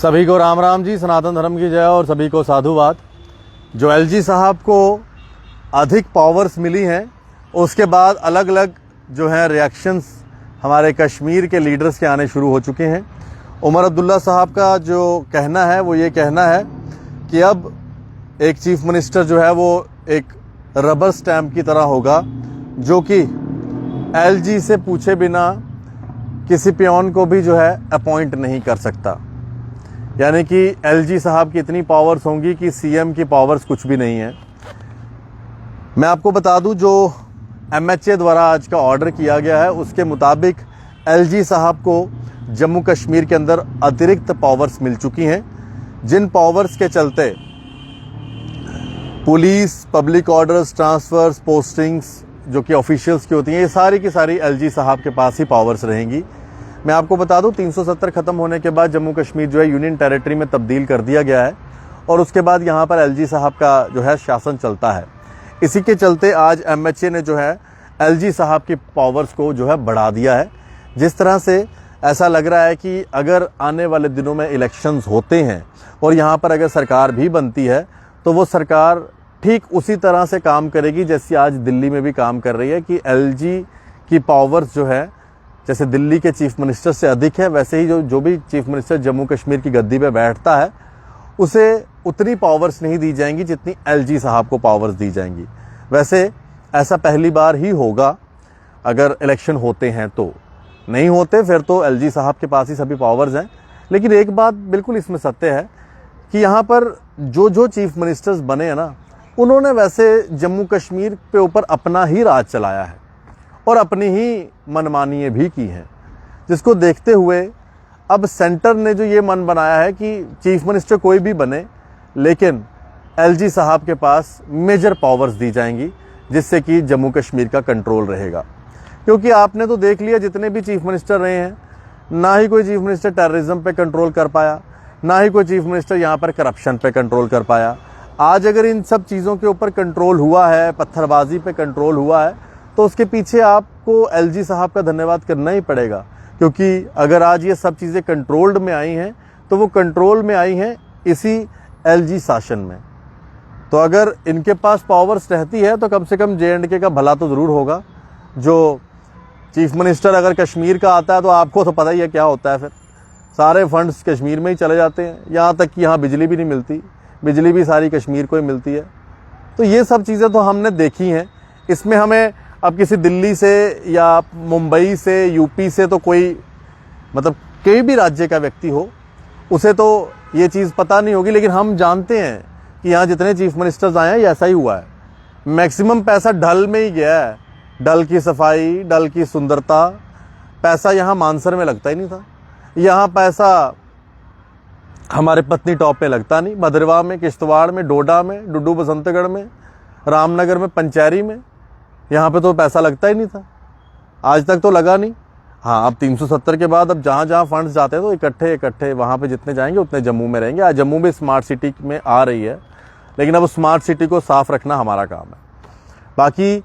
सभी को राम राम जी, सनातन धर्म की जय और सभी को साधुवाद। जो एलजी साहब को अधिक पावर्स मिली हैं, उसके बाद अलग अलग जो है रिएक्शंस हमारे कश्मीर के लीडर्स के आने शुरू हो चुके हैं। उमर अब्दुल्ला साहब का जो कहना है वो ये कहना है कि अब एक चीफ मिनिस्टर जो है वो एक रबर स्टैम्प की तरह होगा, जो कि एलजी से पूछे बिना किसी पियोन को भी जो है अपॉइंट नहीं कर सकता। यानी कि एलजी साहब की इतनी पावर्स होंगी कि सीएम की पावर्स कुछ भी नहीं है। मैं आपको बता दूं, जो एमएचए द्वारा आज का ऑर्डर किया गया है उसके मुताबिक एलजी साहब को जम्मू कश्मीर के अंदर अतिरिक्त पावर्स मिल चुकी हैं, जिन पावर्स के चलते police, public orders, transfers, postings जो कि ऑफिशियल्स की होती हैं, ये सारी की सारी एलजी साहब के पास ही पावर्स रहेंगी। मैं आपको बता दूं, 370 खत्म होने के बाद जम्मू कश्मीर जो है यूनियन टेरिटरी में तब्दील कर दिया गया है और उसके बाद यहाँ पर एलजी साहब का जो है शासन चलता है। इसी के चलते आज एमएचए ने जो है एलजी साहब की पावर्स को जो है बढ़ा दिया है। जिस तरह से ऐसा लग रहा है कि अगर आने वाले दिनों में इलेक्शंस होते हैं और यहाँ पर अगर सरकार भी बनती है तो वो सरकार ठीक उसी तरह से काम करेगी जैसी आज दिल्ली में भी काम कर रही है, कि एलजी की पावर्स जो है जैसे दिल्ली के चीफ मिनिस्टर से अधिक है, वैसे ही जो भी चीफ मिनिस्टर जम्मू कश्मीर की गद्दी पे बैठता है उसे उतनी पावर्स नहीं दी जाएंगी जितनी एलजी साहब को पावर्स दी जाएंगी। वैसे ऐसा पहली बार ही होगा अगर इलेक्शन होते हैं, तो नहीं होते फिर तो एलजी साहब के पास ही सभी पावर्स हैं। लेकिन एक बात बिल्कुल इसमें सत्य है कि यहाँ पर जो चीफ मिनिस्टर्स बने हैं ना, उन्होंने वैसे जम्मू कश्मीर पे ऊपर अपना ही राज चलाया है और अपनी ही मनमानियाँ भी की हैं, जिसको देखते हुए अब सेंटर ने जो ये मन बनाया है कि चीफ मिनिस्टर कोई भी बने लेकिन एलजी साहब के पास मेजर पावर्स दी जाएंगी, जिससे कि जम्मू कश्मीर का कंट्रोल रहेगा। क्योंकि आपने तो देख लिया जितने भी चीफ मिनिस्टर रहे हैं, ना ही कोई चीफ मिनिस्टर टेररिज्म पे कंट्रोल कर पाया, ना ही कोई चीफ मिनिस्टर यहाँ पर करप्शन पे कंट्रोल कर पाया। आज अगर इन सब चीज़ों के ऊपर कंट्रोल हुआ है, पत्थरबाजी पे कंट्रोल हुआ है, तो उसके पीछे आपको एलजी साहब का धन्यवाद करना ही पड़ेगा। क्योंकि अगर आज ये सब चीज़ें कंट्रोल्ड में आई हैं तो वो कंट्रोल में आई हैं इसी एलजी शासन में। तो अगर इनके पास पावर्स रहती है तो कम से कम जेएंडके का भला तो ज़रूर होगा। जो चीफ मिनिस्टर अगर कश्मीर का आता है तो आपको तो पता ही है क्या होता है, फिर सारे फंड्स कश्मीर में ही चले जाते हैं। यहाँ तक कि यहाँ बिजली भी नहीं मिलती, बिजली भी सारी कश्मीर को ही मिलती है। तो ये सब चीज़ें तो हमने देखी हैं। इसमें हमें अब किसी दिल्ली से या मुंबई से, यूपी से तो कोई मतलब कोई भी राज्य का व्यक्ति हो उसे तो ये चीज़ पता नहीं होगी, लेकिन हम जानते हैं कि यहाँ जितने चीफ मिनिस्टर्स आए हैं ये ऐसा ही हुआ है। मैक्सिमम पैसा डल में ही गया है। डल की सफाई, डल की सुंदरता, पैसा यहाँ मानसर में लगता ही नहीं था। यहाँ पैसा हमारे पत्नी टॉप पे लगता नहीं, भद्रवाह में, किश्तवाड़ में, डोडा में, डुड्डू बसंतगढ़ में, रामनगर में, पंचैरी में, यहाँ पे तो पैसा लगता ही नहीं था, आज तक तो लगा नहीं। हाँ, अब 370 के बाद अब जहाँ जहाँ फंड्स जाते हैं तो इकट्ठे वहाँ पे जितने जाएंगे उतने जम्मू में रहेंगे। आज जम्मू भी स्मार्ट सिटी में आ रही है, लेकिन अब स्मार्ट सिटी को साफ रखना हमारा काम है। बाकी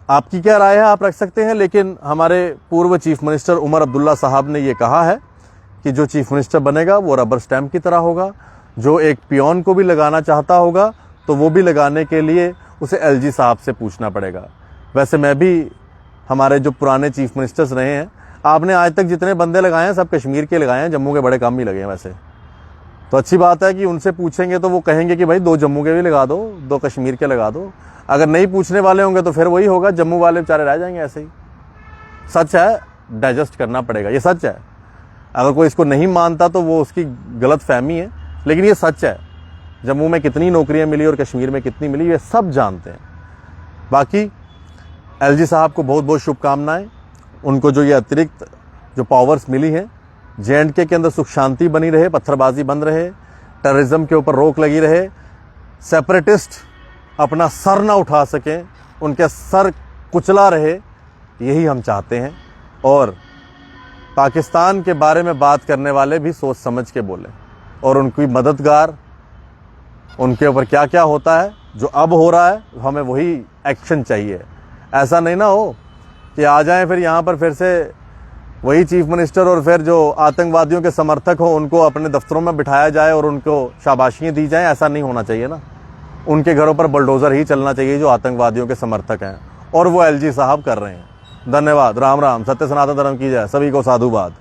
आपकी क्या राय है आप रख सकते हैं, लेकिन हमारे पूर्व चीफ मिनिस्टर उमर अब्दुल्ला साहब ने ये कहा है कि जो चीफ मिनिस्टर बनेगा वो रबर स्टैम्प की तरह होगा। जो एक पियोन को भी लगाना चाहता होगा तो वो भी लगाने के लिए उसे एलजी साहब से पूछना पड़ेगा। वैसे मैं भी हमारे जो पुराने चीफ मिनिस्टर्स रहे हैं, आपने आज तक जितने बंदे लगाए हैं सब कश्मीर के लगाए हैं, जम्मू के बड़े कम ही लगे हैं। वैसे तो अच्छी बात है कि उनसे पूछेंगे तो वो कहेंगे कि भाई 2 जम्मू के भी लगा दो, 2 कश्मीर के लगा दो। अगर नहीं पूछने वाले होंगे तो फिर वही होगा, जम्मू वाले बेचारे रह जाएंगे ऐसे ही। सच है, डाइजेस्ट करना पड़ेगा, ये सच है। अगर कोई इसको नहीं मानता तो वो उसकी गलत फहमी है, लेकिन ये सच है। जम्मू में कितनी नौकरियां मिली और कश्मीर में कितनी मिली ये सब जानते हैं। बाकी एलजी साहब को बहुत बहुत शुभकामनाएं। उनको जो ये अतिरिक्त जो पावर्स मिली हैं, जेएंडके के अंदर सुख शांति बनी रहे, पत्थरबाजी बंद रहे, टेररिज्म के ऊपर रोक लगी रहे, सेपरेटिस्ट अपना सर ना उठा सकें, उनके सर कुचला रहे, यही हम चाहते हैं। और पाकिस्तान के बारे में बात करने वाले भी सोच समझ के बोलें और उनकी मददगार, उनके ऊपर क्या क्या होता है जो अब हो रहा है, हमें वही एक्शन चाहिए। ऐसा नहीं ना हो कि आ जाएं फिर यहाँ पर फिर से वही चीफ मिनिस्टर और फिर जो आतंकवादियों के समर्थक हो उनको अपने दफ्तरों में बिठाया जाए और उनको शाबाशियाँ दी जाएं, ऐसा नहीं होना चाहिए ना। उनके घरों पर बुलडोज़र ही चलना चाहिए जो आतंकवादियों के समर्थक हैं, और वो एलजी साहब कर रहे हैं। धन्यवाद। राम राम। सत्य सनातन धर्म की जय। सभी को साधुवाद।